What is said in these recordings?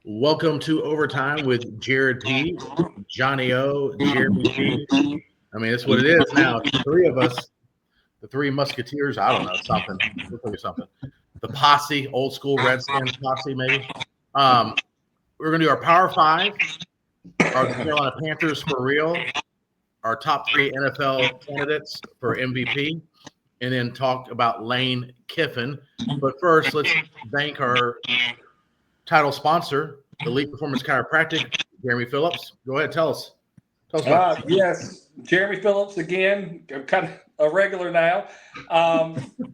Welcome to Overtime with Jared P, Johnny O, Jeremy P. I mean, that's what it is now. It's the three of us, the three musketeers. I don't know, something. We'll think of something. The posse, old school Redskins posse, maybe. We're going to do our Power Five, our Carolina Panthers for real, our top three NFL candidates for MVP, and then talk about Lane Kiffin. But first, let's thank our title sponsor, Elite Performance Chiropractic, Jeremy Phillips. Go ahead, tell us. Yes, Jeremy Phillips again. I'm kind of a regular now.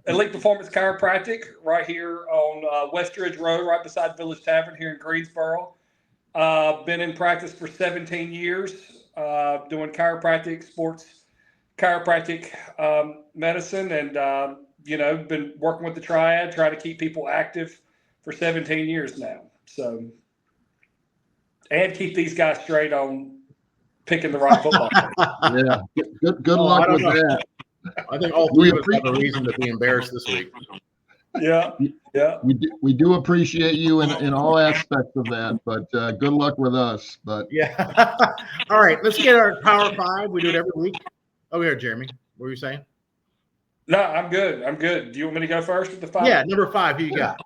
Elite Performance Chiropractic right here on Westridge Road, right beside Village Tavern here in Greensboro. Been in practice for 17 years, doing chiropractic, sports chiropractic medicine, and been working with the Triad, trying to keep people active for 17 years now. So, and keep these guys straight on picking the right football. Yeah, good luck with that. I think all three of us have a reason to be embarrassed this week. Yeah. We do appreciate you in all aspects of that, but good luck with us. But yeah. All right, let's get our Power Five. We do it every week. Oh, here, Jeremy. What were you saying? No, I'm good. Do you want me to go first with the five? Yeah, number five. Who you got?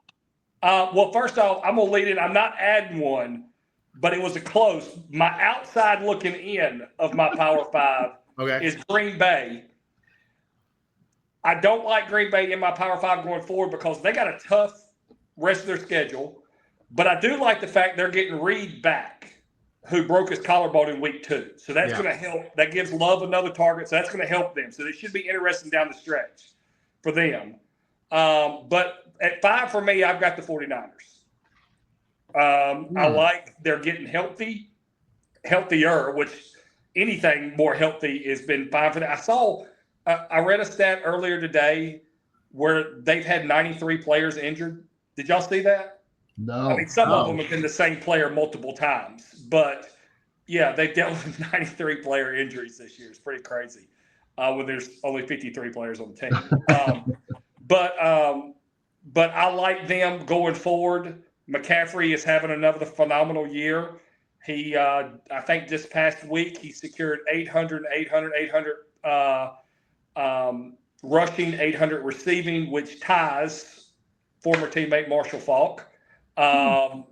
Well, first off, I'm gonna lead it. I'm not adding one, but it was a close. My outside looking in of my Power Five is Green Bay. I don't like Green Bay in my Power Five going forward because they got a tough rest of their schedule. But I do like the fact they're getting Reed back, who broke his collarbone in week 2. So that's going to help. That gives Love another target. So that's going to help them. So it should be interesting down the stretch for them. But at 5 for me, I've got the 49ers. I like they're getting healthier, which anything more healthy has been fine for them. I read a stat earlier today where they've had 93 players injured. Did y'all see that? No. I mean, some of them have been the same player multiple times. But, yeah, they've dealt with 93 player injuries this year. It's pretty crazy when there's only 53 players on the team. But I like them going forward. McCaffrey is having another phenomenal year. He, I think this past week, he secured 800 rushing, 800 receiving, which ties former teammate Marshall Faulk. So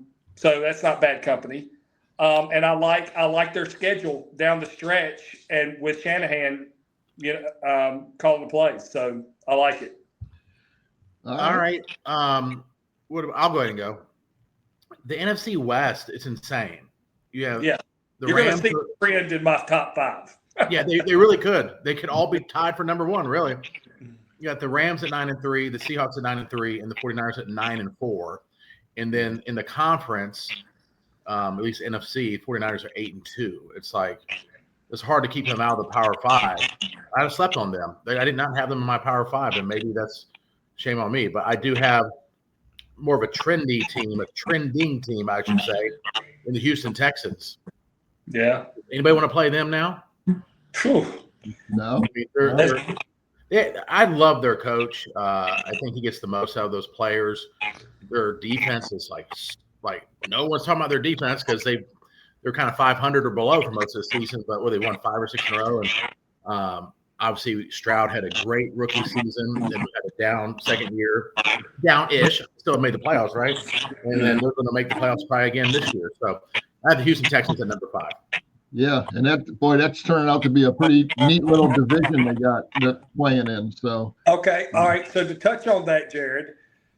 that's not bad company. And I like their schedule down the stretch, and with Shanahan, calling the plays. So I like it. All right. I'll go ahead and go. The NFC West, it's insane. You have the You're Rams. You're going to see a trend in my top 5. Yeah, they really could. They could all be tied for number 1, really. You got the Rams at 9-3, the Seahawks at 9-3, and the 49ers at 9-4. And then in the conference, at least NFC, 49ers are 8-2. It's like it's hard to keep them out of the Power 5. I have slept on them. I did not have them in my Power 5, and maybe that's shame on me. But I do have more of a trending team, I should say, in the Houston Texans. Yeah. Anybody want to play them now? No. I love their coach. I think he gets the most out of those players. Their defense is like no one's talking about their defense because they're kind of 500 or below for most of the season. But they won 5 or 6 in a row, and obviously Stroud had a great rookie season. Then we had a down second year, down-ish. Still made the playoffs, right? And then they're going to make the playoffs probably again this year. So I have the Houston Texans at number 5. Yeah, and that's turning out to be a pretty neat little division they got playing in. So okay, all right. So to touch on that, Jared,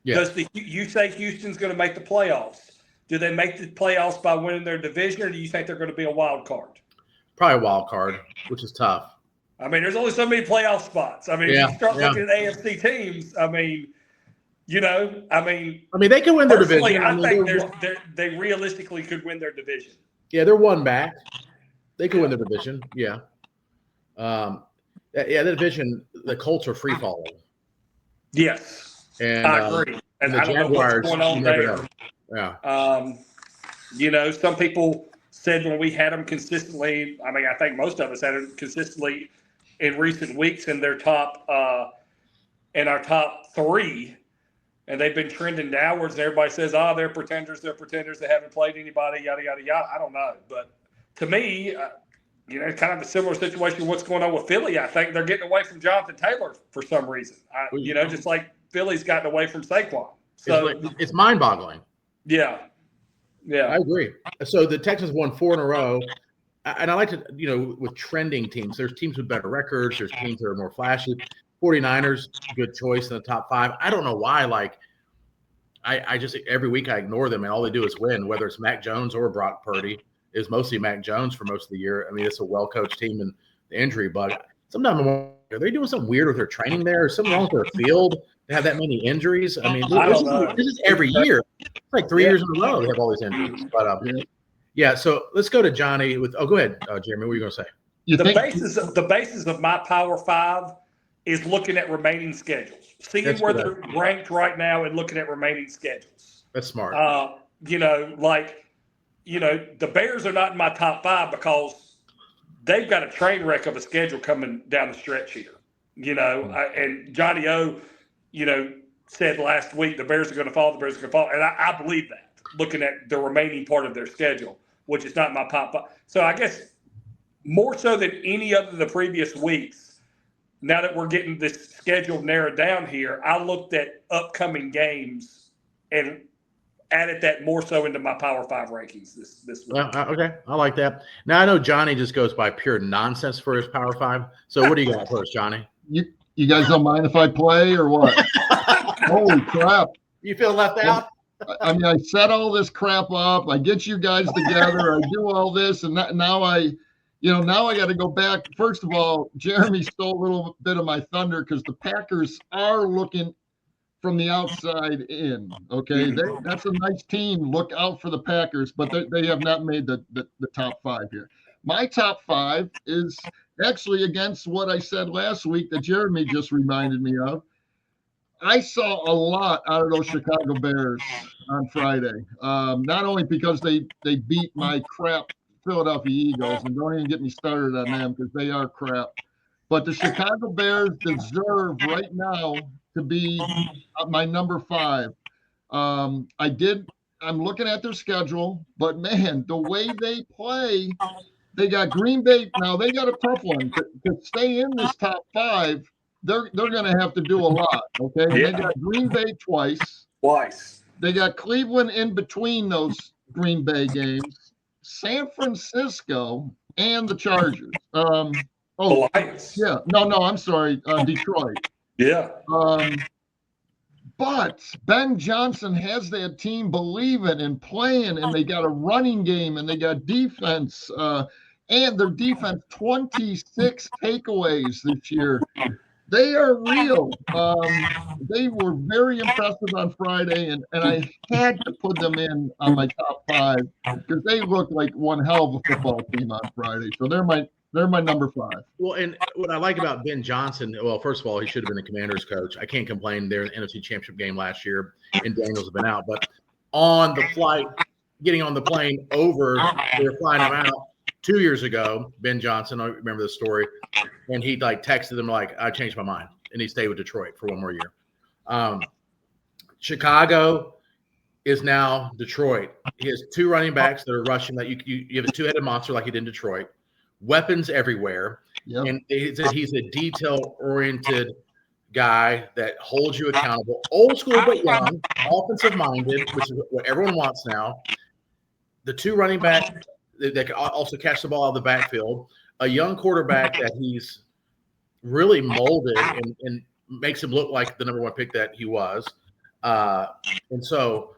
does you say Houston's going to make the playoffs? Do they make the playoffs by winning their division, or do you think they're going to be a wild card? Probably a wild card, which is tough. I mean, there's only so many playoff spots. I mean, if you start looking at AFC teams, I mean, they can win their division. I think they realistically could win their division. Yeah, they're one back. They could win the division. Yeah. The division, the Colts are free falling. Yes. And I agree. And the I don't Jaguars, know what's going on there. Yeah. Some people said when we had them consistently, I think most of us had them consistently in recent weeks in their top in our top 3. and they've been trending downwards. And everybody says, "Oh, they're pretenders. They're pretenders. They haven't played anybody." Yada yada yada. I don't know, but to me, kind of a similar situation. What's going on with Philly? I think they're getting away from Jonathan Taylor for some reason. Just like Philly's gotten away from Saquon. So it's mind-boggling. Yeah. I agree. So the Texans won 4 in a row. And I like to, with trending teams, there's teams with better records. There's teams that are more flashy. 49ers, good choice in the top 5. I don't know why. I just every week I ignore them, and all they do is win. Whether it's Mac Jones or Brock Purdy, is mostly Mac Jones for most of the year. I mean, it's a well-coached team, and the injury bug. Sometimes are they doing something weird with their training there? Is something wrong with their field? They have that many injuries. I mean, this is every year. It's like 3 years in a row they have all these injuries. But yeah, so let's go to Johnny with. Oh, go ahead, Jeremy. What are you going to say? The basis of my Power 5 is looking at remaining schedules, seeing where they're ranked right now, and looking at remaining schedules. That's smart. The Bears are not in my top 5 because they've got a train wreck of a schedule coming down the stretch here. And Johnny O, said last week the Bears are going to fall. The Bears are going to fall, and I believe that. Looking at the remaining part of their schedule, which is not my top 5. So I guess more so than any other of the previous weeks, now that we're getting this schedule narrowed down here, I looked at upcoming games and added that more so into my Power 5 rankings this week. Okay, I like that. Now I know Johnny just goes by pure nonsense for his Power 5. So what do you got for us, Johnny? You guys don't mind if I play or what? Holy crap! You feel left out? I mean, I set all this crap up. I get you guys together. I do all this, and now I got to go back. First of all, Jeremy stole a little bit of my thunder because the Packers are looking from the outside in. Okay, that's a nice team. Look out for the Packers, but they have not made the top 5 here. My top 5 is actually against what I said last week that Jeremy just reminded me of. I saw a lot out of those Chicago Bears on Friday. Not only because they beat my crap Philadelphia Eagles, and don't even get me started on them because they are crap, but the Chicago Bears deserve right now to be my number 5. I'm looking at their schedule, but man, the way they play, they got Green Bay. Now they got a tough one to stay in this top 5. They're going to have to do a lot, okay? Yeah. They got Green Bay twice. They got Cleveland in between those Green Bay games, San Francisco, and the Chargers. The Lions. Yeah. No, I'm sorry, Detroit. Yeah. But Ben Johnson has that team believing and playing, and they got a running game, and they got defense, and their defense, 26 takeaways this year. They are real. They were very impressive on Friday, and I had to put them in on my top 5 because they looked like one hell of a football team on Friday. So they're my number 5. Well, and what I like about Ben Johnson, well, first of all, he should have been a Commanders coach. I can't complain. They're in the NFC Championship game last year, and Daniels have been out. But on the flight, getting on the plane over, they were flying him out 2 years ago. Ben Johnson, I remember the story, and he texted them I changed my mind, and he stayed with Detroit for one more year. Chicago is now Detroit. He has 2 running backs that are rushing. That you have a 2-headed monster like he did in Detroit. Weapons everywhere. Yep. And he's a detail-oriented guy that holds you accountable. Old school but young, offensive-minded, which is what everyone wants now. The 2 running backs that can also catch the ball out of the backfield. A young quarterback that he's really molded and makes him look like the number 1 pick that he was. And so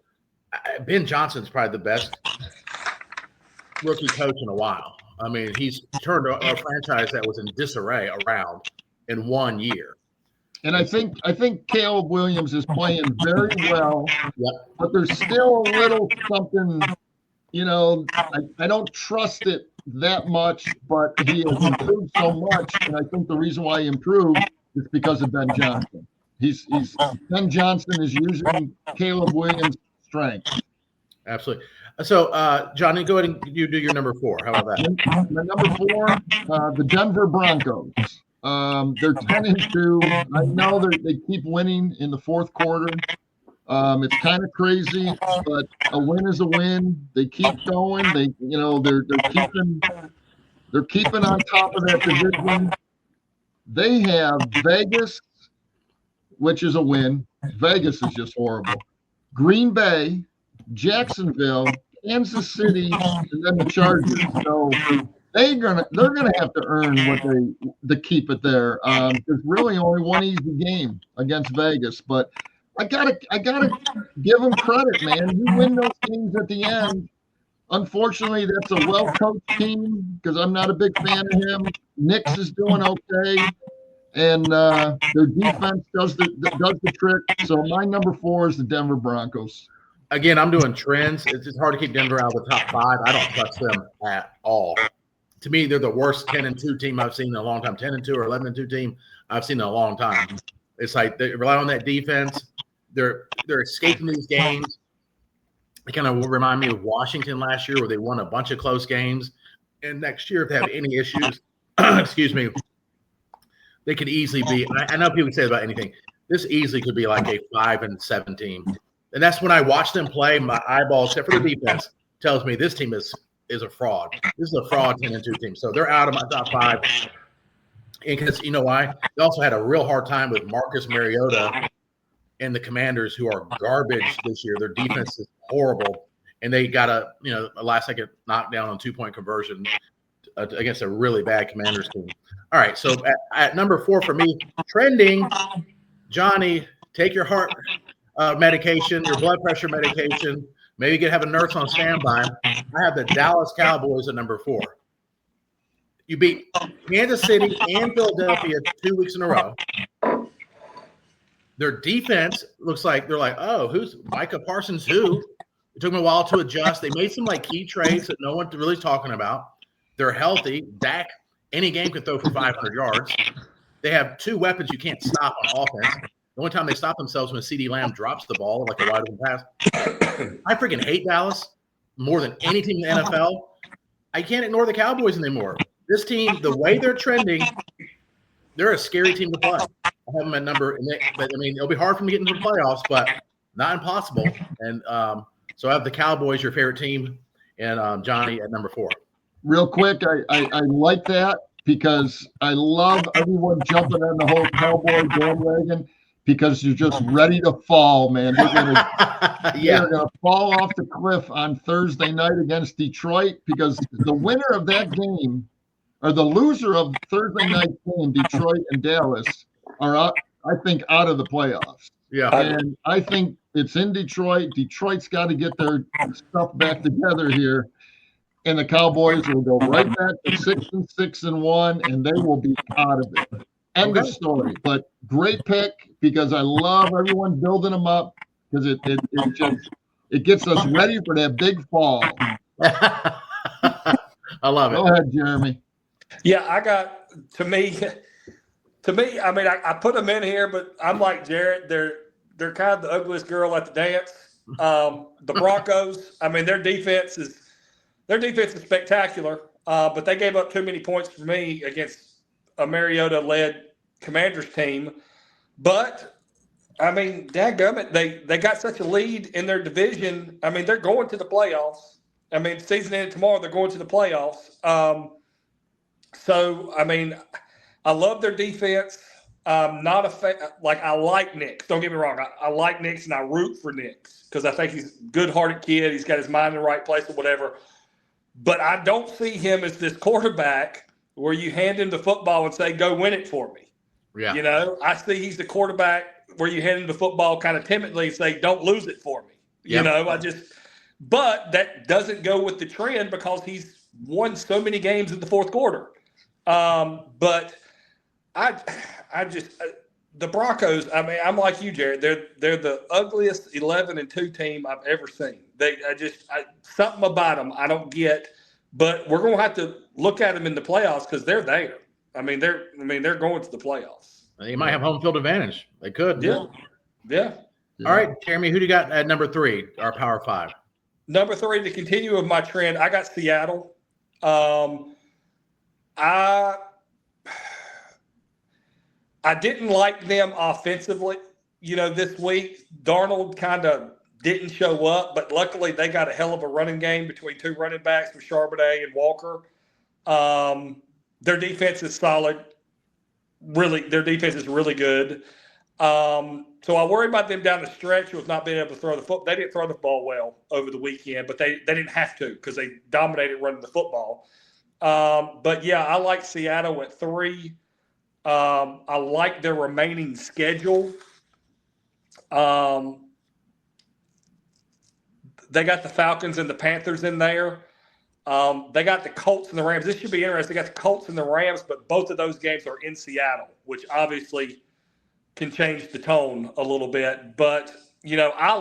Ben Johnson's probably the best rookie coach in a while. I mean, he's turned a franchise that was in disarray around in 1 year. And I think Caleb Williams is playing very well, but there's still a little something, I don't trust it that much, but he has improved so much. And I think the reason why he improved is because of Ben Johnson. Ben Johnson is using Caleb Williams' strength. Absolutely. So, Johnny, go ahead and you do your number 4. How about that? My number 4, the Denver Broncos. They're 10-2. I know they keep winning in the fourth quarter, It's kind of crazy, but a win is a win. They keep going. They're keeping on top of that division. They have Vegas, which is a win. Vegas is just horrible. Green Bay, Jacksonville, Kansas City, and then the Chargers. So they're gonna have to earn what they to keep it there. There's really only one easy game against Vegas, but I gotta give them credit, man. You win those games at the end. Unfortunately, that's a well-coached team because I'm not a big fan of him. Knicks is doing okay, and their defense does the trick. So my number 4 is the Denver Broncos. Again, I'm doing trends. It's just hard to keep Denver out of the top 5. I don't trust them at all. To me, they're the worst 10-2 team I've seen in a long time. 10-2 or 11-2 team I've seen in a long time. It's like they rely on that defense. They're escaping these games. They kind of remind me of Washington last year, where they won a bunch of close games. And next year, if they have any issues, excuse me, they could easily be. I know people say about anything. This easily could be like a 5-7 team. And that's when I watch them play. My eyeballs, except for the defense, tells me this team is a fraud. This is a fraud 10-2 team. So they're out of my top 5. And because you know why? They also had a real hard time with Marcus Mariota and the Commanders, who are garbage this year. Their defense is horrible, and they got a last-second knockdown on 2-point conversion against a really bad Commanders team. All right, so at number 4 for me, trending, Johnny, take your heart medication, your blood pressure medication. Maybe you could have a nurse on standby. I have the Dallas Cowboys at number 4. You beat Kansas City and Philadelphia 2 weeks in a row. Their defense looks like they're like, oh, who's Micah Parsons? Who? It took them a while to adjust. They made some like key trades that no one's really talking about. They're healthy. Dak, any game could throw for 500 yards. They have 2 weapons you can't stop on offense. The only time they stop themselves when CeeDee Lamb drops the ball like a wide open pass. I freaking hate Dallas more than any team in the NFL. I can't ignore the Cowboys anymore. This team, the way they're trending, they're a scary team to play. I have them at number, but I mean, it'll be hard for me to get into the playoffs, but not impossible. And so I have the Cowboys, your favorite team, and Johnny at number 4. Real quick, I like that because I love everyone jumping on the whole Cowboy bandwagon because you're just ready to fall, man. They're gonna fall off the cliff on Thursday night against Detroit because the winner of that game or the loser of Thursday night game, Detroit and Dallas, are out, I think, out of the playoffs. Yeah. And I think it's in Detroit. Detroit's got to get their stuff back together here. And the Cowboys will go right back to 6-6-1, and they will be out of it. End of story. But great pick because I love everyone building them up because it gets us ready for that big fall. I love it. Go ahead, Jeremy. Yeah, I got to me. I mean, I put them in here, but I'm like Jared. They're kind of the ugliest girl at the dance. The Broncos. I mean, their defense is spectacular, but they gave up too many points for me against a Mariota-led Commanders team. But I mean, dadgummit, they got such a lead in their division. I mean, they're going to the playoffs. I mean, season ended tomorrow. They're going to the playoffs. So I mean, I love their defense. Not a I like Nick. Don't get me wrong. I like Nick and I root for Nick because I think he's a good-hearted kid. He's got his mind in the right place or whatever. But I don't see him as this quarterback where you hand him the football and say, go win it for me. Yeah. You know, I see he's the quarterback where you hand him the football kind of timidly and say, don't lose it for me. You know, but that doesn't go with the trend because he's won so many games in the fourth quarter. But the Broncos, I mean, I'm like you, Jared. They're the ugliest 11-2 team I've ever seen. Something about them I don't get, but we're going to have to look at them in the playoffs because they're there. I mean, they're going to the playoffs. They might have home field advantage. They could. Yeah. All right, Jeremy, who do you got at number 3, our Power 5? Number 3, to continue with my trend, I got Seattle. I didn't like them offensively. this week, Darnold kind of didn't show up, but luckily they got a hell of a running game between two running backs with Charbonnet and Walker. Their defense is solid. Really, their defense is really good. So I worry about them down the stretch with not being able to throw the football. They didn't throw the ball well over the weekend, but they didn't have to because they dominated running the football. But yeah, I like Seattle at 3. I like their remaining schedule. They got the Falcons and the Panthers in there. They got the Colts and the Rams. This should be interesting. They got the Colts and the Rams, but both of those games are in Seattle, which obviously can change the tone a little bit. But, I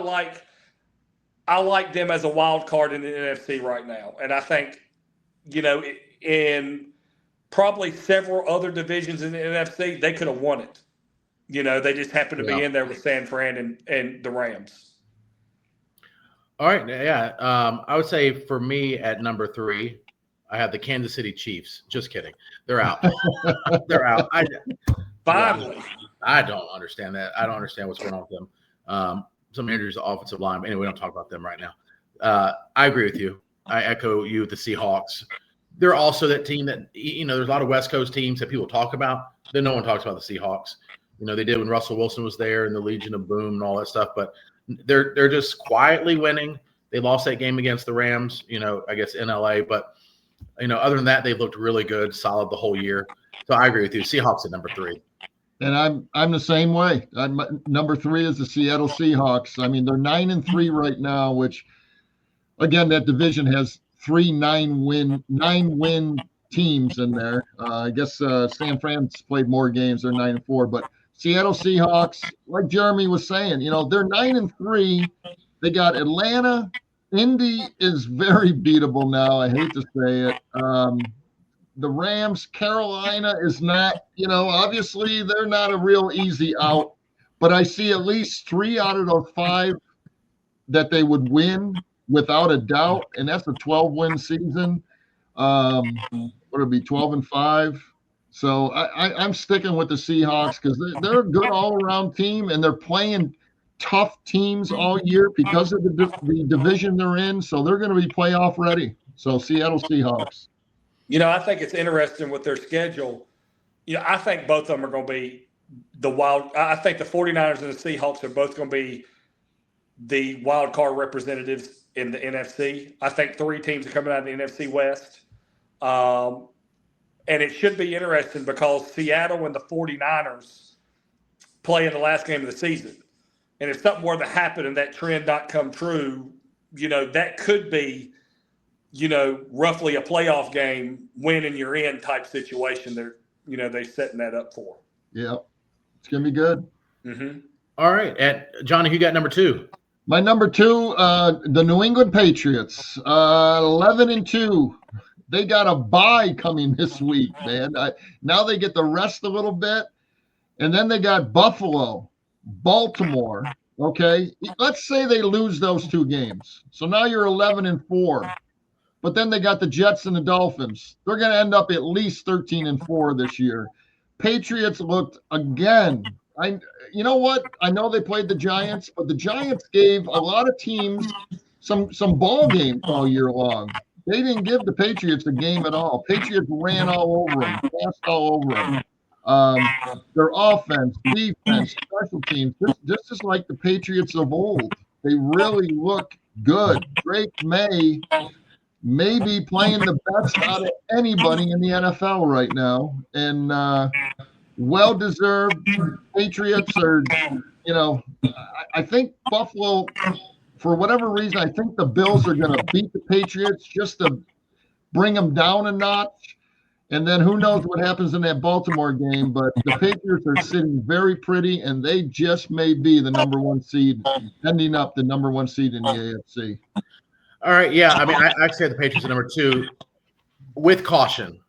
like them as a wild card in the NFC right now. And I think, in probably several other divisions in the NFC, they could have won it. They just happened to be in there with San Fran and the Rams. All right. Yeah. I would say for me at number 3, I have the Kansas City Chiefs. Just kidding. They're out. They're out. Finally. I don't understand that. I don't understand what's going on with them. Some injuries to offensive line. But anyway, we don't talk about them right now. I agree with you. I echo you with the Seahawks. They're also that team that, there's a lot of West Coast teams that people talk about. Then no one talks about the Seahawks. They did when Russell Wilson was there and the Legion of Boom and all that stuff. But they're just quietly winning. They lost that game against the Rams, I guess in LA. But, other than that, they've looked really good, solid the whole year. So I agree with you. Seahawks at number 3. And I'm the same way. Number 3 is the Seattle Seahawks. I mean, they're 9-3 right now, which, again, that division has 3 9-win teams in there. I guess San Fran's played more games. They're 9-4, but Seattle Seahawks, like Jeremy was saying, they're 9-3. They got Atlanta. Indy is very beatable now. I hate to say it. The Rams, Carolina is not, obviously they're not a real easy out, but I see at least 3 out of those 5 that they would win without a doubt, and that's a 12-win season. What would it be, 12-5? So I'm sticking with the Seahawks because they're a good all-around team, and they're playing tough teams all year because of the division they're in. So they're going to be playoff ready. So Seattle Seahawks. I think it's interesting with their schedule. I think both of them are going to be the wild. I think the 49ers and the Seahawks are both going to be the wild card representatives in the NFC. I think 3 teams are coming out of the NFC West. And it should be interesting because Seattle and the 49ers play in the last game of the season. And if something were to happen and that trend not come true, that could be, roughly a playoff game, win and you're in type situation. They're setting that up for. Yeah, it's gonna be good. Mm-hmm. All right, Johnny, who got number 2? My number 2, the New England Patriots, 11-2. They got a bye coming this week, man. Now they get to rest a little bit, and then they got Buffalo, Baltimore. Okay, let's say they lose those 2 games, so now you're 11-4. But then they got the Jets and the Dolphins. They're going to end up at least 13-4 this year. Patriots looked again. You know what? I know they played the Giants, but the Giants gave a lot of teams some ball games all year long. They didn't give the Patriots a game at all. Patriots ran all over them, passed all over them. Their offense, defense, special teams, this is like the Patriots of old. They really look good. Drake may be playing the best out of anybody in the NFL right now. And well-deserved. Patriots are, I think Buffalo, for whatever reason, I think the Bills are going to beat the Patriots just to bring them down a notch. And then who knows what happens in that Baltimore game. But the Patriots are sitting very pretty, and they just may be the number 1 seed, ending up the number 1 seed in the AFC. All right, yeah. I mean, I say the Patriots at number 2 with caution.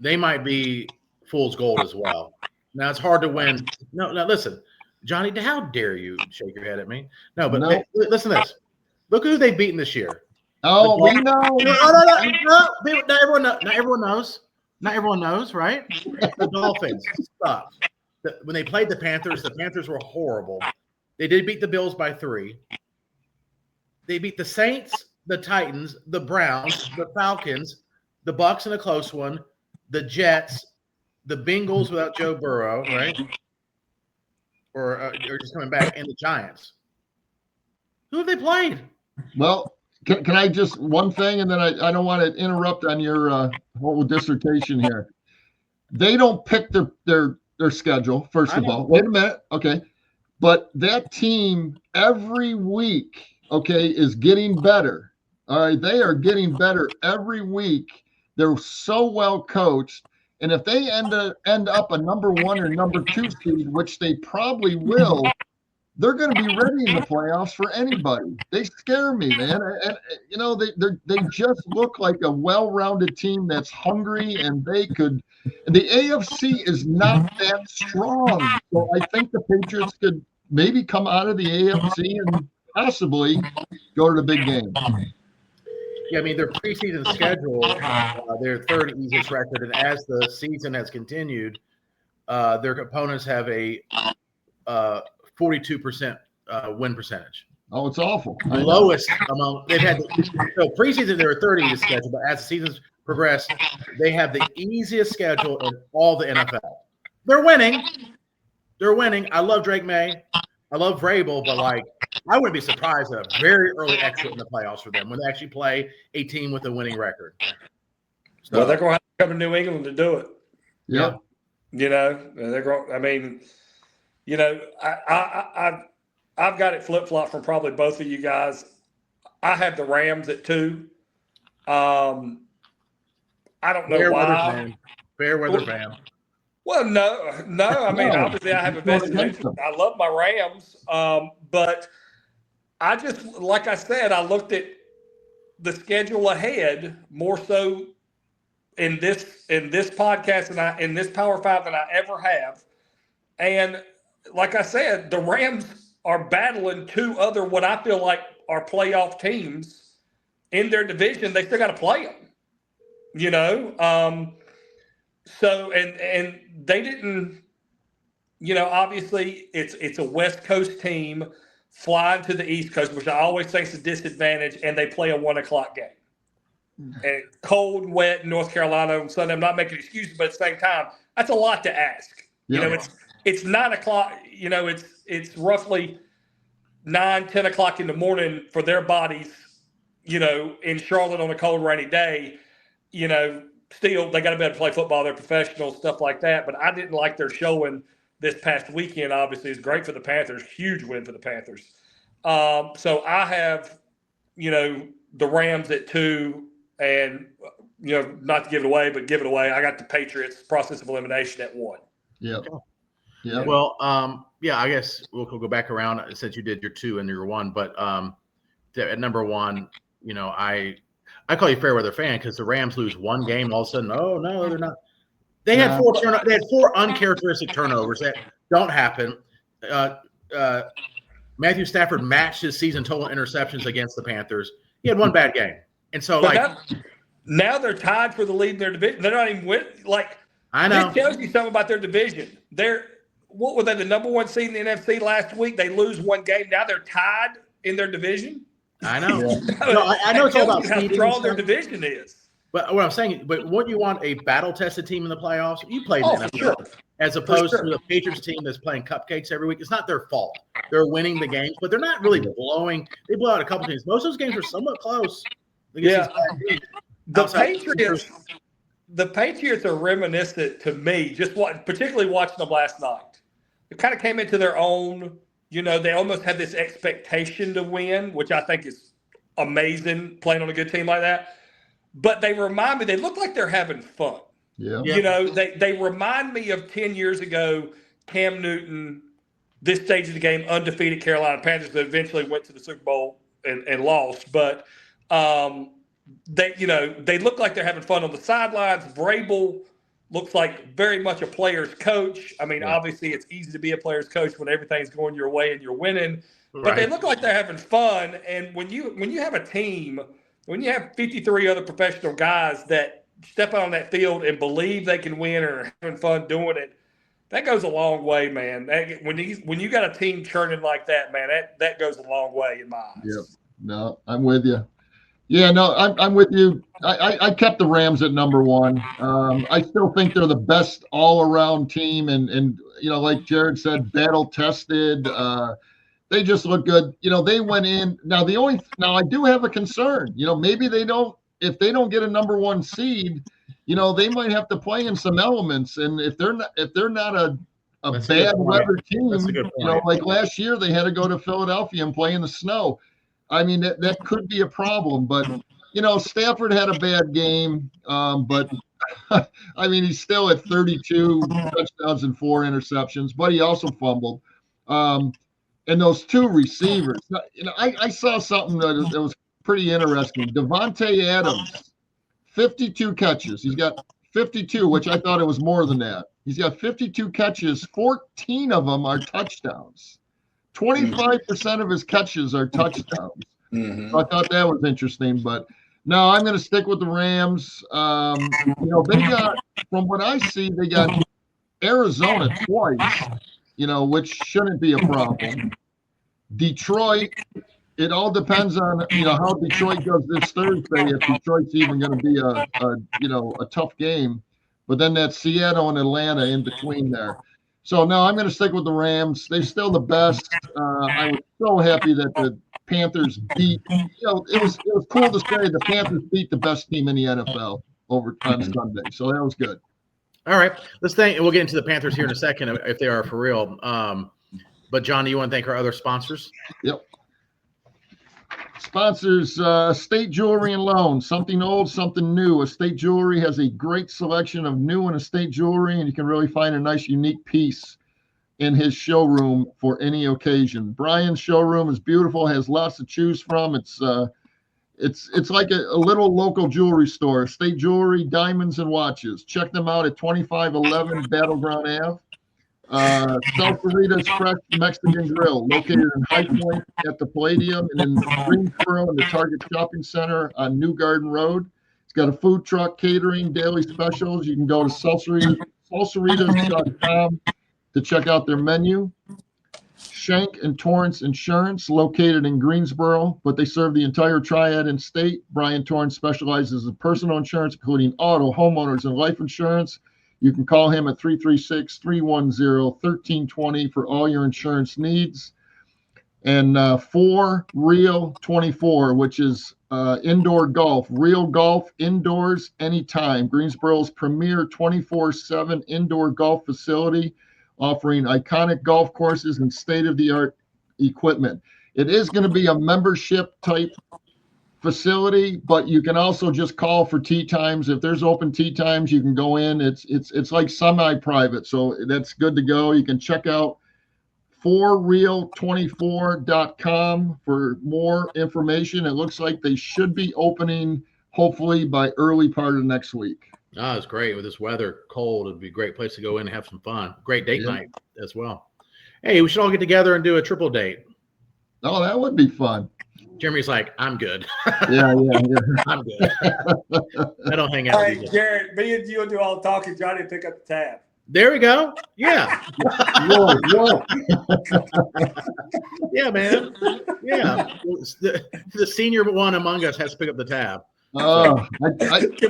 They might be fool's gold as well. Now, it's hard to win. No, listen, Johnny, how dare you shake your head at me? No, but hey, listen to this. Look who they've beaten this year. Oh, we know. No. Not everyone knows. Not everyone knows, right? The Dolphins suck. when they played the Panthers were horrible. They did beat the Bills by 3. They beat the Saints, the Titans, the Browns, the Falcons, the Bucs in a close one, the Jets, the Bengals without Joe Burrow, right? Or just coming back, and the Giants. Who have they played? Well, can I just one thing, and then I don't want to interrupt on your whole dissertation here. They don't pick their schedule, first of all. Wait a minute. Okay. But that team every week, okay, is getting better. All right. They are getting better every week. They're so well coached. And if they end up a number 1 or number 2 seed, which they probably will, they're going to be ready in the playoffs for anybody. They scare me, man. And you know, they just look like a well-rounded team that's hungry, and they could. The AFC is not that strong, so I think the Patriots could maybe come out of the AFC and possibly go to the big game. Yeah, I mean, their preseason schedule, their 3rd easiest record, and as the season has continued, their opponents have a 42% win percentage. Oh, it's awful. The lowest among they've had. So preseason they were 30 easiest schedule, but as the seasons progress, they have the easiest schedule in all the NFL. They're winning. I love Drake May. I love Vrabel, but like I wouldn't be surprised at a very early exit in the playoffs for them when they actually play a team with a winning record. So, well, they're going to have to come to New England to do it. Yeah. You know, they're going. I mean, you know, I've got it flip flop from probably both of you guys. I have the Rams at 2. I don't know why. Fair weather fan. Well, no. I mean, obviously, I have a vested interest. I love my Rams, but I just, like I said, I looked at the schedule ahead more so in this podcast and in this Power 5 than I ever have, and like I said, the Rams are battling 2 other what I feel like are playoff teams in their division. They still got to play them, you know. So and they didn't, you know. Obviously, it's a West Coast team flying to the East Coast, which I always think is a disadvantage, and they play a 1:00 game. And cold and wet in North Carolina on Sunday. I'm not making excuses, but at the same time, that's a lot to ask. Yeah. You know, it's 9 o'clock. You know, it's roughly 9, 10 o'clock in the morning for their bodies. You know, in Charlotte on a cold, rainy day. You know, still they got to be able to play football. They're professionals, stuff like that. But I didn't like their showing this past weekend. Obviously, it's great for the Panthers. Huge win for the Panthers. So I have, you know, the Rams at 2, and you know, not to give it away, but give it away. I got the Patriots process of elimination at 1. Yeah. Yeah. Well, yeah, I guess we'll go back around since you did your 2 and your 1, but at number 1, you know, I call you fair weather fan because the Rams lose 1 game, all of a sudden, oh no, they're not. They had 4 uncharacteristic turnovers that don't happen. Matthew Stafford matched his season total interceptions against the Panthers. He had 1 bad game, and so now they're tied for the lead in their division. They're not even winning. Like, I know. This tells you something about their division. What were they, the number 1 seed in the NFC last week? They lose 1 game. Now they're tied in their division. I know. No, I know it's all about how strong their division is. But what I'm saying, wouldn't you want a battle-tested team in the playoffs? You play in the NFL, sure. As opposed to the Patriots team that's playing cupcakes every week. It's not their fault. They're winning the games, but they're not really blowing. They blow out a couple teams. Most of those games are somewhat close. Yeah. The Patriots are reminiscent to me, particularly watching them last night. It kind of came into their own. You know, they almost had this expectation to win, which I think is amazing playing on a good team like that. But they remind me, they look like they're having fun. Yeah. You know, they remind me of 10 years ago, Cam Newton, this stage of the game, undefeated Carolina Panthers that eventually went to the Super Bowl and lost. But they look like they're having fun on the sidelines. Vrabel looks like very much a player's coach. I mean, obviously it's easy to be a player's coach when everything's going your way and you're winning. Right. But they look like they're having fun. And when you have a team, when you have 53 other professional guys that step out on that field and believe they can win or are having fun doing it, That goes a long way, man. When you got a team churning like that, man, that goes a long way in my eyes. Yep. No, I'm with you. Yeah, no, I'm with you. I kept the Rams at number one. I still think they're the best all-around team, and like Jared said, battle-tested. They just look good. They went in. Now I do have a concern. Maybe if they don't get a number one seed, they might have to play in some elements. And if they're not a bad weather team, like last year they had to go to Philadelphia and play in the snow. I mean, that could be a problem. But Stafford had a bad game. But I mean, he's still at 32 touchdowns and 4 interceptions. But he also fumbled. And those two receivers, I saw something that was pretty interesting. Devontae Adams, 52 catches. He's got 52, which I thought it was more than that. He's got 52 catches. 14 of them are touchdowns. 25% of his catches are touchdowns. Mm-hmm. So I thought that was interesting. But no, I'm going to stick with the Rams. They got, from what I see, they got Arizona twice, which shouldn't be a problem. Detroit, it all depends on how Detroit does this Thursday. If Detroit's even going to be a tough game, but then that's Seattle and Atlanta in between there. So no, I'm going to stick with the Rams. They're still the best. I was so happy that the Panthers beat. It was cool to say the Panthers beat the best team in the NFL on Sunday. So that was good. All right, we'll get into the Panthers here in a second if they are for real. But John, do you want to thank our other sponsors? Yep. Sponsors, Estate Jewelry and Loan. Something old, something new. Estate Jewelry has a great selection of new and estate jewelry, and you can really find a nice, unique piece in his showroom for any occasion. Brian's showroom is beautiful, has lots to choose from. It's like a little local jewelry store. Estate Jewelry, diamonds, and watches. Check them out at 2511 Battleground Ave. Salsaritas Fresh Mexican Grill, located in High Point at the Palladium and in Greensboro in the Target Shopping Center on New Garden Road. It's got a food truck, catering, daily specials. You can go to salsaritas.com to check out their menu. Shank and Torrance Insurance, located in Greensboro, but they serve the entire Triad and state. Brian Torrance specializes in personal insurance, including auto, homeowners, and life insurance. You can call him at 336-310-1320 for all your insurance needs. And 4 Real 24, which is indoor golf. Real golf, indoors, anytime. Greensboro's premier 24/7 indoor golf facility, offering iconic golf courses and state-of-the-art equipment. It is going to be a membership type facility, but you can also just call for tee times. If there's open tee times, you can go in. It's like semi-private, so that's good to go. You can check out 4real24.com for more information. It looks like they should be opening hopefully by early part of next week. Oh, it's great. With this weather, cold, it'd be a great place to go in and have some fun. Great date night as well. Hey, we should all get together and do a triple date. Oh, that would be fun. Jeremy's like, I'm good. Yeah. I'm good. I don't hang out. Hey, Jared, me and you will do all the talking. Johnny will pick up the tab. There we go. Yeah. Whoa. Yeah, man. Yeah. The senior one among us has to pick up the tab. Can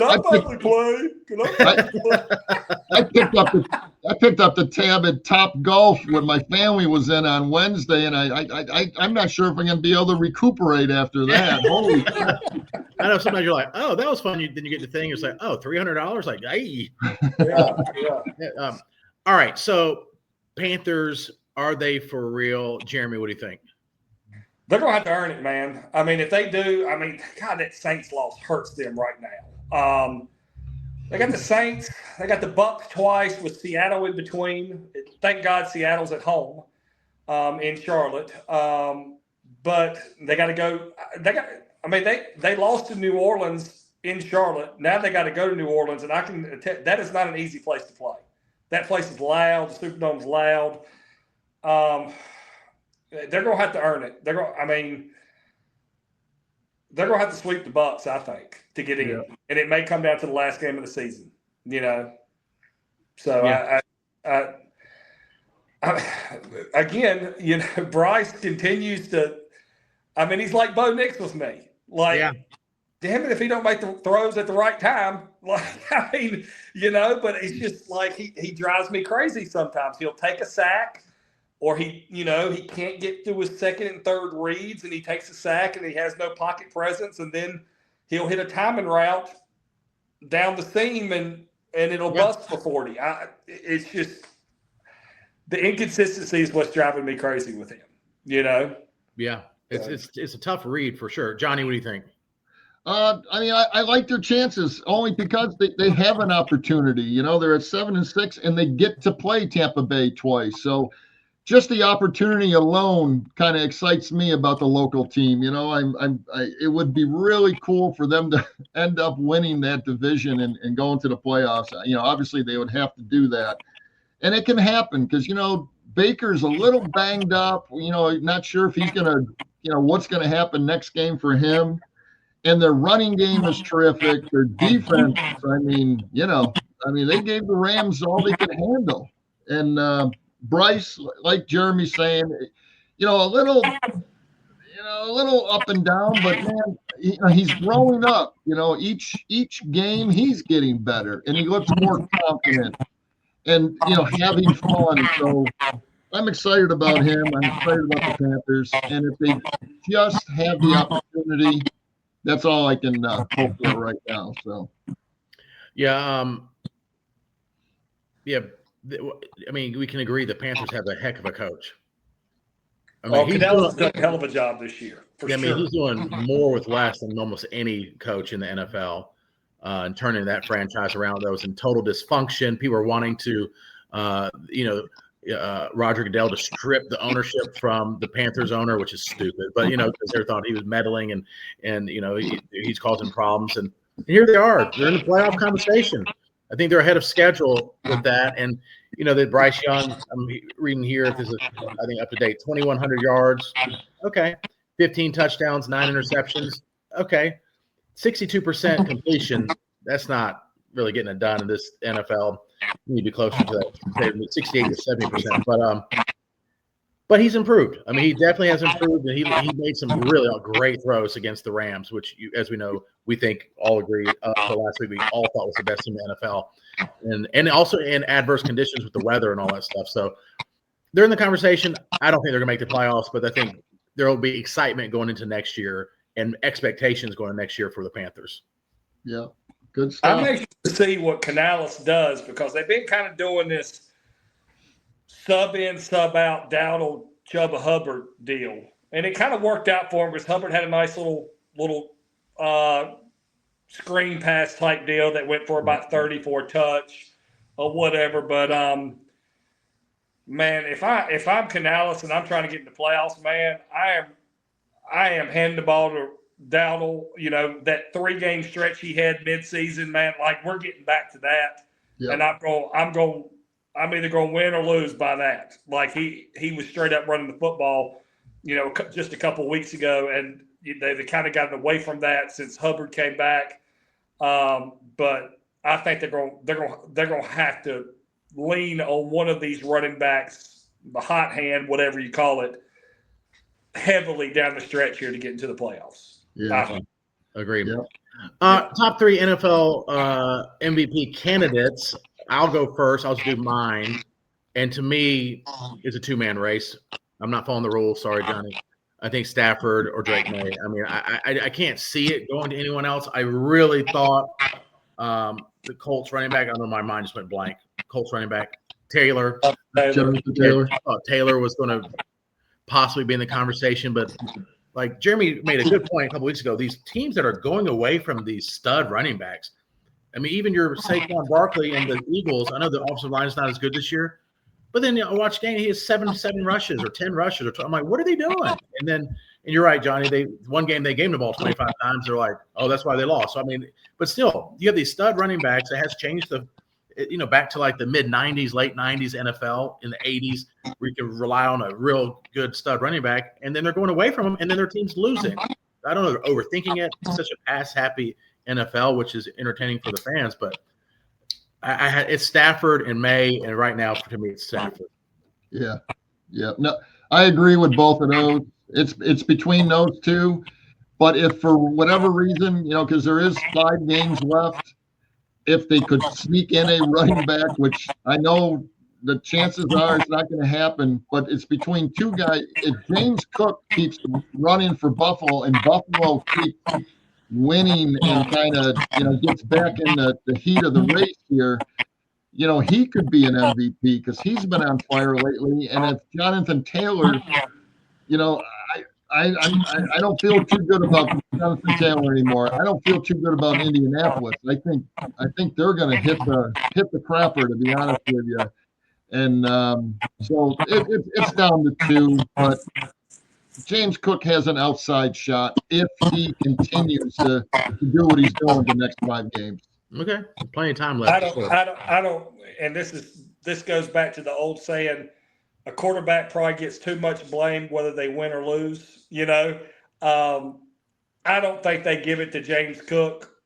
I finally play? I picked up the tab at Top Golf when my family was in on Wednesday, and I'm not sure if I'm going to be able to recuperate after that. Holy crap. I know sometimes you're like, oh, that was fun. Then you get the thing. It's like, oh, $300. Like, hey. Yeah. All right. So Panthers, are they for real? Jeremy, what do you think? They're going to have to earn it, man. I mean, if they do, God, that Saints loss hurts them right now. They got the Saints. They got the Bucs twice with Seattle in between. Thank God Seattle's at home in Charlotte. But they got to go. They lost to New Orleans in Charlotte. Now they got to go to New Orleans, and that is not an easy place to play. That place is loud. The Superdome's loud. They're going to have to earn it. They're going to have to sweep the Bucs, I think, to get in. And it may come down to the last game of the season, So, yeah. Again, Bryce continues to. I mean, he's like Bo Nix with me. Like, Yeah. damn it, if he don't make the throws at the right time, like, I mean, but it's just like he drives me crazy sometimes. He'll take a sack, or he can't get through his second and third reads, and he takes a sack, and he has no pocket presence, and then he'll hit a timing route down the seam, and it'll bust for 40. It's just the inconsistency is what's driving me crazy with him. Yeah, it's a tough read for sure. Johnny, what do you think? I mean, I like their chances only because they have an opportunity. They're at 7-6 and they get to play Tampa Bay twice. So just the opportunity alone kind of excites me about the local team. It would be really cool for them to end up winning that division and going to the playoffs. Obviously they would have to do that, and it can happen because Baker's a little banged up. Not sure if he's gonna, what's gonna happen next game for him. And their running game is terrific. Their defense, I mean, they gave the Rams all they could handle. And Bryce, like Jeremy's saying, a little up and down, but man, he's growing up. Each game he's getting better, and he looks more confident and having fun. So I'm excited about him. I'm excited about the Panthers, and if they just have the opportunity, that's all I can hope for right now. So, yeah, I mean, we can agree the Panthers have a heck of a coach. I mean, Cadell's done a hell of a job this year. I mean, he's doing more with less than almost any coach in the NFL, and turning that franchise around. That was in total dysfunction. People are wanting to, Roger Goodell to strip the ownership from the Panthers owner, which is stupid. But because they thought he was meddling and he's causing problems. And here they are. They're in the playoff conversation. I think they're ahead of schedule with that. And that Bryce Young, I'm reading here, if this is, I think, up to date, 2,100 yards. Okay. 15 touchdowns, 9 interceptions. Okay. 62% completion. That's not really getting it done in this NFL. You need to be closer to that, 68 to 70%. But he's improved. I mean, he definitely has improved, and he made some really great throws against the Rams, which, as we know, we think all agree. For last week, we all thought was the best team in the NFL, and also in adverse conditions with the weather and all that stuff. So they're in the conversation. I don't think they're going to make the playoffs, but I think there will be excitement going into next year and expectations going into next year for the Panthers. Yeah. Good stuff. I'm anxious to see what Canales does because they've been kind of doing this sub in, sub out, Dowdle, Chubba Hubbard deal, and it kind of worked out for him because Hubbard had a nice little screen pass type deal that went for about 30 for a touch or whatever. But man, if I'm Canales and I'm trying to get in the playoffs, man, I am handing the ball to Dowdle, that 3-game stretch he had midseason, man, like we're getting back to that. Yep. And I'm either going to win or lose by that. Like he was straight up running the football, just a couple of weeks ago, and they kind of gotten away from that since Hubbard came back. But I think they're going to have to lean on one of these running backs, the hot hand, whatever you call it, heavily down the stretch here to get into the playoffs. Yeah, agreed. Yeah. Top 3 NFL MVP candidates. I'll go first. I'll just do mine. And to me, it's a 2-man race. I'm not following the rules. Sorry, Johnny. I think Stafford or Drake May. I mean, I can't see it going to anyone else. I really thought the Colts running back. I don't know. My mind just went blank. Colts running back Taylor. Taylor was going to possibly be in the conversation, but like Jeremy made a good point a couple weeks ago, these teams that are going away from these stud running backs. I mean, even your Saquon Barkley and the Eagles, I know the offensive line is not as good this year, but then I watch game, he has 7 rushes or 10 rushes. I'm like, what are they doing? And you're right, Johnny, one game they gave him the ball 25 times. They're like, oh, that's why they lost. So, I mean, but still, you have these stud running backs that has changed back to like the mid-90s, late 90s NFL in the 80s, where you can rely on a real good stud running back, and then they're going away from them, and then their team's losing. I don't know, they're overthinking it. It's such a pass-happy NFL, which is entertaining for the fans, but it's Stafford and May, and right now, to me, it's Stafford. Yeah. Yeah. No, I agree with both of those. It's between those two. But if for whatever reason, because there is 5 games left, if they could sneak in a running back, which I know the chances are it's not going to happen, but it's between two guys. If James Cook keeps running for Buffalo and Buffalo keeps winning and kind of, gets back in the heat of the race here, he could be an MVP because he's been on fire lately. And if Jonathan Taylor, you know, I don't feel too good about Jonathan Taylor anymore. I don't feel too good about Indianapolis. I think they're going to hit the crapper, to be honest with you. And so it's down to 2, but James Cook has an outside shot if he continues to do what he's doing the next 5 games. Okay, plenty of time left. I don't, and this goes back to the old saying: a quarterback probably gets too much blame whether they win or lose. I don't think they give it to James Cook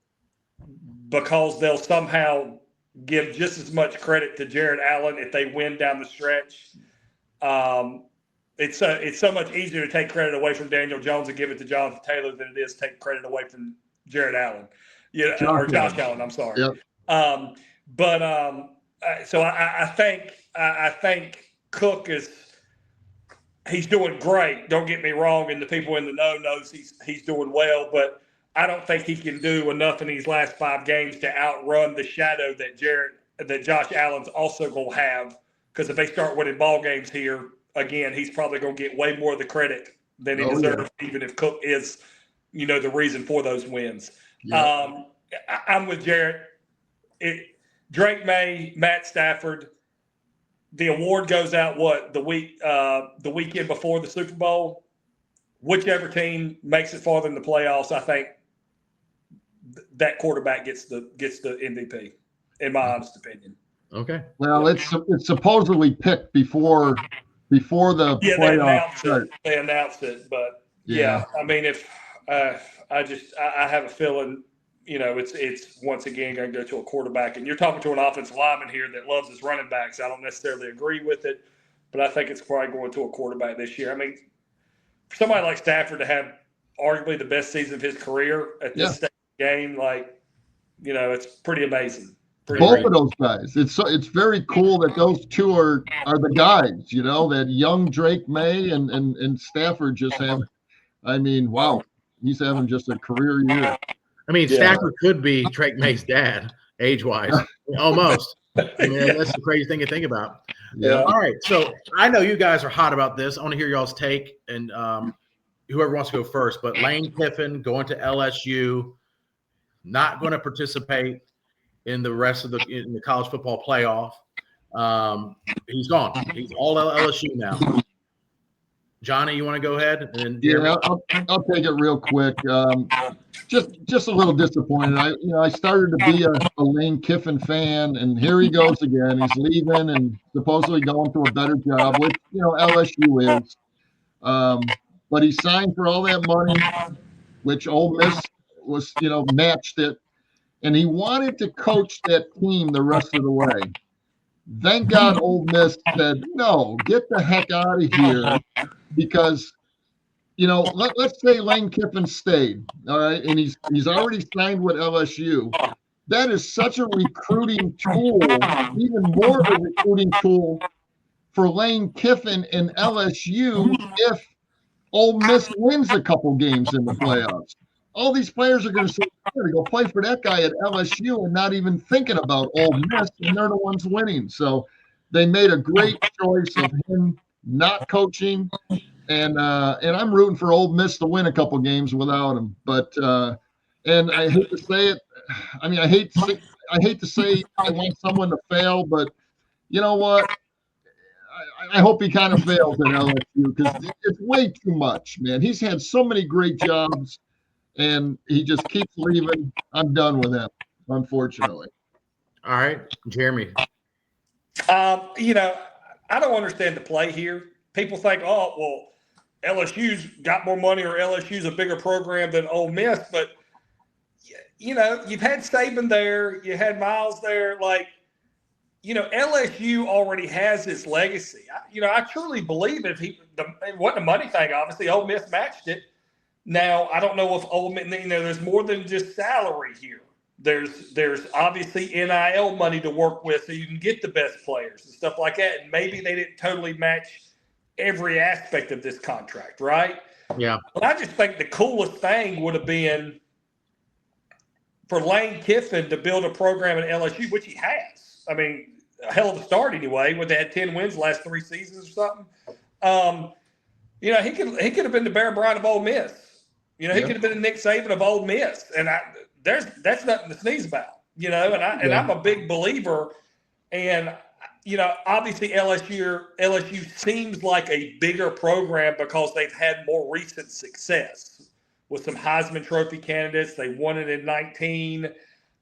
because they'll somehow give just as much credit to Jared Allen if they win down the stretch. It's so much easier to take credit away from Daniel Jones and give it to Jonathan Taylor than it is to take credit away from Jared Allen, or Josh Allen. I'm sorry. Yep. So I think Cook he's doing great. Don't get me wrong, and the people in the know knows he's doing well, but I don't think he can do enough in these last 5 games to outrun the shadow that Josh Allen's also gonna have. Because if they start winning ball games here again, he's probably gonna get way more of the credit than he deserves, even if Cook is, the reason for those wins. Yeah. I'm with Jarrett. Drake May, Matt Stafford. The award goes out the weekend before the Super Bowl. Whichever team makes it farther in the playoffs, I think that quarterback gets the MVP, in my honest opinion. Okay. Well, it's supposedly picked before the playoffs start. They announced it, but yeah. I mean, if I have a feeling, it's once again going to go to a quarterback. And you're talking to an offensive lineman here that loves his running backs. I don't necessarily agree with it, but I think it's probably going to a quarterback this year. I mean, for somebody like Stafford to have arguably the best season of his career at this stage of the game, it's pretty amazing. Both of those guys. It's very cool that those two are the guys, that young Drake May and Stafford just have. I mean, wow, he's having just a career year. I mean, Stafford could be Drake May's dad, age-wise, almost. I mean, that's the crazy thing to think about. Yeah. All right, so I know you guys are hot about this. I want to hear y'all's take, and whoever wants to go first. But Lane Kiffin going to LSU, not going to participate in the rest of in the college football playoff. He's gone. He's all LSU now. Johnny, you want to go ahead? And yeah, I'll take it real quick. Just a little disappointed. I started to be a Lane Kiffin fan, and here he goes again. He's leaving and supposedly going to a better job, which LSU is. But he signed for all that money, which Ole Miss was matched it, and he wanted to coach that team the rest of the way. Thank God Ole Miss said, no, get the heck out of here, because let's say Lane Kiffin stayed, all right, and he's already signed with LSU. That is such a recruiting tool, even more of a recruiting tool for Lane Kiffin and LSU if Ole Miss wins a couple games in the playoffs. All these players are going to say, I'm going to go play for that guy at LSU and not even thinking about Ole Miss, and they're the ones winning. So they made a great choice of him not coaching, and I'm rooting for Ole Miss to win a couple games without him. But and I hate to say it, I mean, I hate to say I want someone to fail, but you know what? I hope he kind of fails at LSU because it's way too much, man. He's had so many great jobs, and he just keeps leaving. I'm done with him, unfortunately. All right, Jeremy. I don't understand the play here. People think, oh, well, LSU's got more money or LSU's a bigger program than Ole Miss, but you've had Saban there, you had Miles there. Like, LSU already has this legacy. I truly believe it wasn't a money thing. Obviously, Ole Miss matched it. Now, I don't know if Ole Miss, there's more than just salary here. There's obviously NIL money to work with so you can get the best players and stuff like that. And maybe they didn't totally match every aspect of this contract, right? Yeah. But I just think the coolest thing would have been for Lane Kiffin to build a program at LSU, which he has. I mean, a hell of a start anyway, when they had 10 wins the last 3 seasons or something. He could have been the Bear Bryant of Ole Miss. He could have been the Nick Saban of Ole Miss. And that's nothing to sneeze about, and I'm a big believer. And, obviously LSU seems like a bigger program because they've had more recent success with some Heisman Trophy candidates. They won it in 19,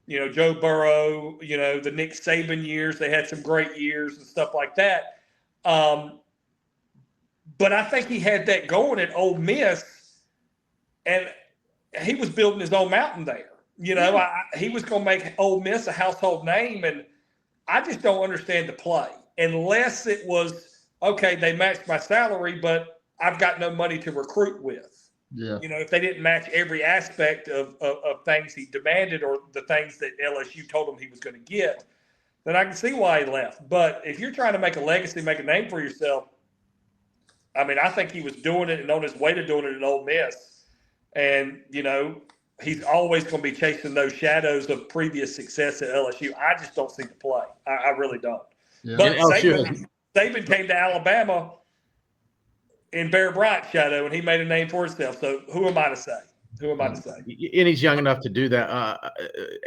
Joe Burrow, the Nick Saban years, they had some great years and stuff like that. But I think he had that going at Ole Miss, and he was building his own mountain there. He was going to make Ole Miss a household name, and I just don't understand the play unless it was, okay, they matched my salary, but I've got no money to recruit with. Yeah. If they didn't match every aspect of things he demanded or the things that LSU told him he was going to get, then I can see why he left. But if you're trying to make a legacy, make a name for yourself, I mean, I think he was doing it and on his way to doing it at Ole Miss. And, he's always going to be chasing those shadows of previous success at LSU. I just don't see the play. I really don't. Yeah. But Saban came to Alabama in Bear Bryant's shadow, and he made a name for himself. So who am I to say? And he's young enough to do that.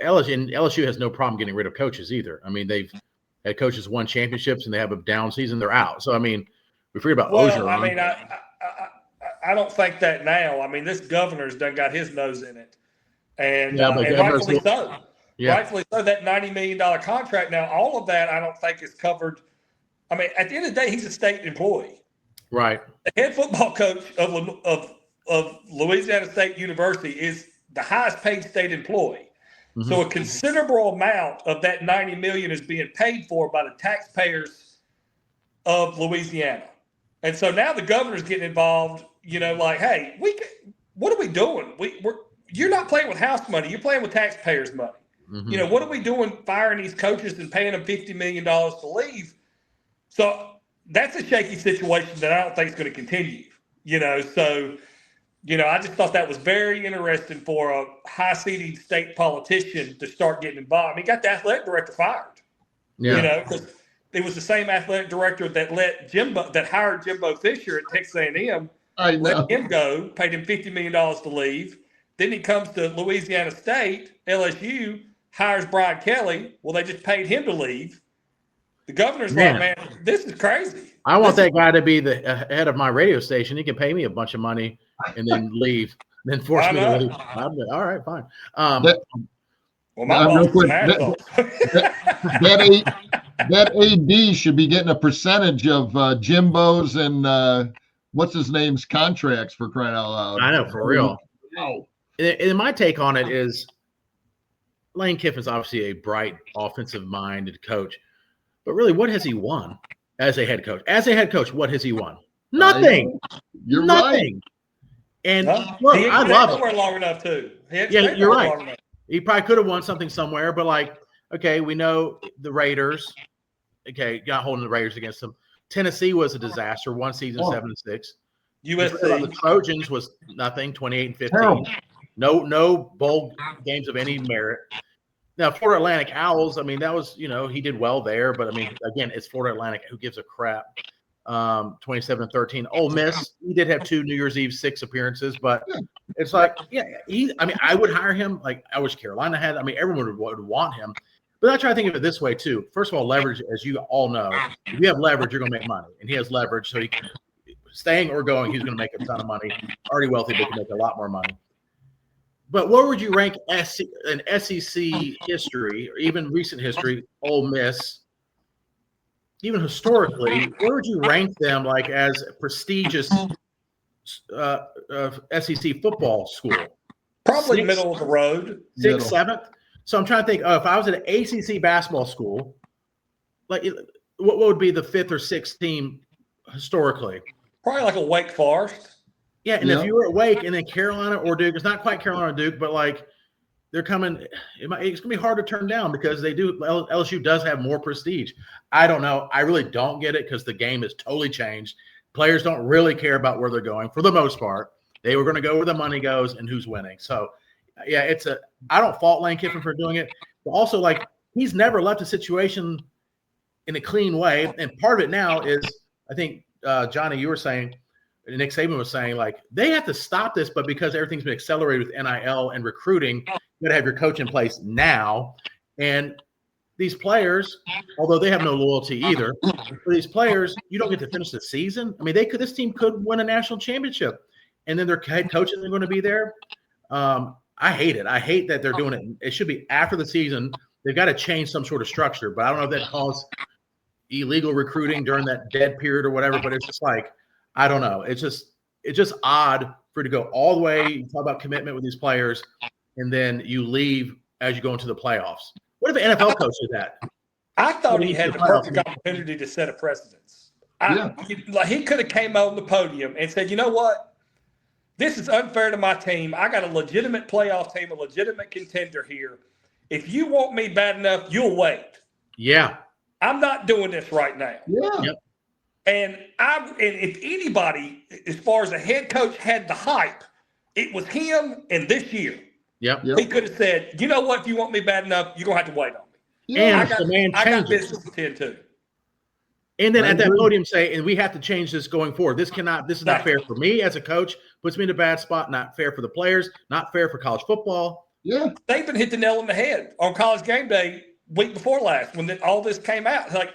LSU has no problem getting rid of coaches either. I mean, they've had coaches won championships, and they have a down season, they're out. So, I mean, we forget about Ogeron. I mean, I don't think that now. I mean, this governor's done got his nose in it. And rightfully so. Yeah. Rightfully so. That $90 million contract now, all of that I don't think is covered. I mean, at the end of the day, he's a state employee. Right. The head football coach of Louisiana State University is the highest paid state employee. Mm-hmm. So a considerable amount of that $90 million is being paid for by the taxpayers of Louisiana. And so now the governor's getting involved, like, hey, what are we doing? You're not playing with house money. You're playing with taxpayers' money. Mm-hmm. What are we doing firing these coaches and paying them $50 million to leave? So that's a shaky situation that I don't think is going to continue. So, I just thought that was very interesting for a high-seating state politician to start getting involved. I mean, he got the athletic director fired. Yeah. Because it was the same athletic director that hired Jimbo Fisher at Texas A&M. Let him go, paid him $50 million to leave. Then he comes to Louisiana State, LSU, hires Brian Kelly. Well, they just paid him to leave. The governor's like, man, this is crazy. I want that guy to be the head of my radio station. He can pay me a bunch of money and then leave, then force me to leave. All right, fine. My boss is mad that AD should be getting a percentage of Jimbo's and what's his name's contracts, for crying out loud. I know, for real. No. And my take on it is Lane Kiffin's obviously a bright, offensive-minded coach. But really, what has he won as a head coach? As a head coach, what has he won? Nothing. You're nothing. Right. And look, I love it. Long enough too. Yeah, you're right. He probably could have won something somewhere, but okay, we know the Raiders. Okay, got holding the Raiders against them. Tennessee was a disaster. One season, 7-6. USC. The Trojans was nothing. 28-15. No bowl games of any merit. Now, Florida Atlantic Owls, I mean, that was, he did well there. But, I mean, again, it's Florida Atlantic. Who gives a crap? 27-13. Ole Miss, he did have 2 New Year's Eve 6 appearances. But it's I would hire him like I wish Carolina had. I mean, everyone would want him. But I try to think of it this way, too. First of all, leverage, as you all know, if you have leverage, you're going to make money. And he has leverage. So, staying or going, he's going to make a ton of money. Already wealthy, but can make a lot more money. But where would you rank an SEC history, or even recent history, Ole Miss, even historically, where would you rank them as a prestigious SEC football school? Probably 6th, middle of the road. 6th, 7th. So I'm trying to think, if I was at an ACC basketball school, like what would be the 5th or 6th team historically? Probably like a Wake Forest. Yeah, and if you were at Wake and then Carolina or Duke, it's not quite Carolina or Duke, but like they're coming. It's going to be hard to turn down because they do. LSU does have more prestige. I don't know. I really don't get it because the game has totally changed. Players don't really care about where they're going for the most part. They were going to go where the money goes and who's winning. So, yeah, I don't fault Lane Kiffin for doing it, but also like he's never left a situation in a clean way. And part of it now is, I think Johnny, you were saying. Nick Saban was saying, like, they have to stop this, but because everything's been accelerated with NIL and recruiting, you got to have your coach in place now. And these players, although they have no loyalty either, for these players, you don't get to finish the season. I mean, this team could win a national championship, and then their head coaches are going to be there. I hate it. I hate that they're doing it. It should be after the season. They've got to change some sort of structure, but I don't know if that calls illegal recruiting during that dead period or whatever, but it's just like, I don't know. It's just odd for you to go all the way. You talk about commitment with these players, and then you leave as you go into the playoffs. What if an NFL coach did that? I thought he had the perfect opportunity to set a precedence. He could have came on the podium and said, you know what? This is unfair to my team. I got a legitimate playoff team, a legitimate contender here. If you want me bad enough, you'll wait. Yeah. I'm not doing this right now. Yeah. Yep. And if anybody, as far as a head coach, had the hype, it was him and this year. Yep. He could have said, you know what, if you want me bad enough, you're going to have to wait on me. Yeah. And I got business to tend to. And then at that podium say, and we have to change this going forward. This is not fair for me as a coach, puts me in a bad spot, not fair for the players, not fair for college football. Yeah. Saban hit the nail on the head on College Game Day week before last when all this came out. Like,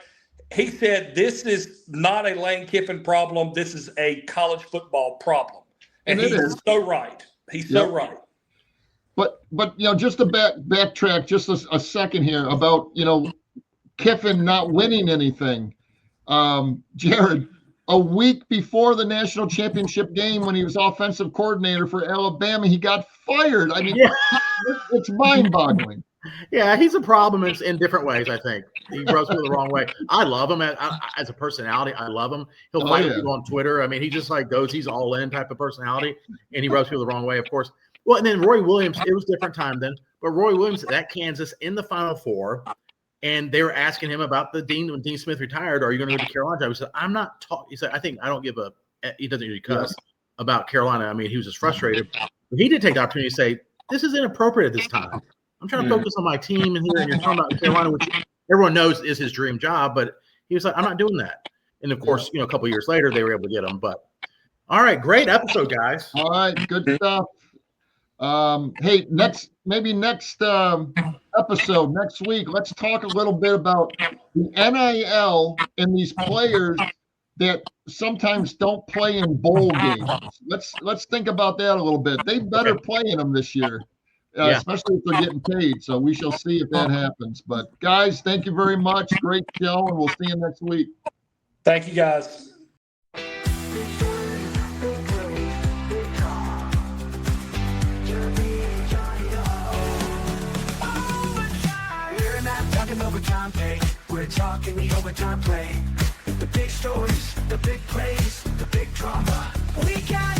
he said, this is not a Lane Kiffin problem. This is a college football problem. And he's so right. He's so right. But just to backtrack just a second here about, Kiffin not winning anything. Jared, a week before the national championship game when he was offensive coordinator for Alabama, he got fired. I mean, it's mind-boggling. Yeah, he's a problem in different ways, I think. He rubs people the wrong way. I love him as a personality. I love him. He'll fight with people on Twitter. I mean, he just like goes, he's all in type of personality, and he rubs people the wrong way, of course. Well, and then Roy Williams, it was a different time then, but Roy Williams at Kansas in the Final Four, and they were asking him about when Dean Smith retired, are you going to go to Carolina? He said, I'm not talking. He said, I don't give a – he doesn't usually cuss about Carolina. I mean, he was just frustrated. But he did take the opportunity to say, this is inappropriate at this time. I'm trying to focus on my team and here, and you're talking about Carolina, which everyone knows is his dream job. But he was like, I'm not doing that. And, of course, a couple of years later, they were able to get him. But, all right, great episode, guys. All right, good stuff. Hey, next episode, next week, let's talk a little bit about the NIL and these players that sometimes don't play in bowl games. Let's think about that a little bit. They better play in them this year. Especially if they're getting paid. So we shall see if that happens. But guys, thank you very much. Great show, and we'll see you next week. Thank you, guys. We're not talking overtime pay. We're talking the overtime play. The big stories, the big plays, the big drama. We got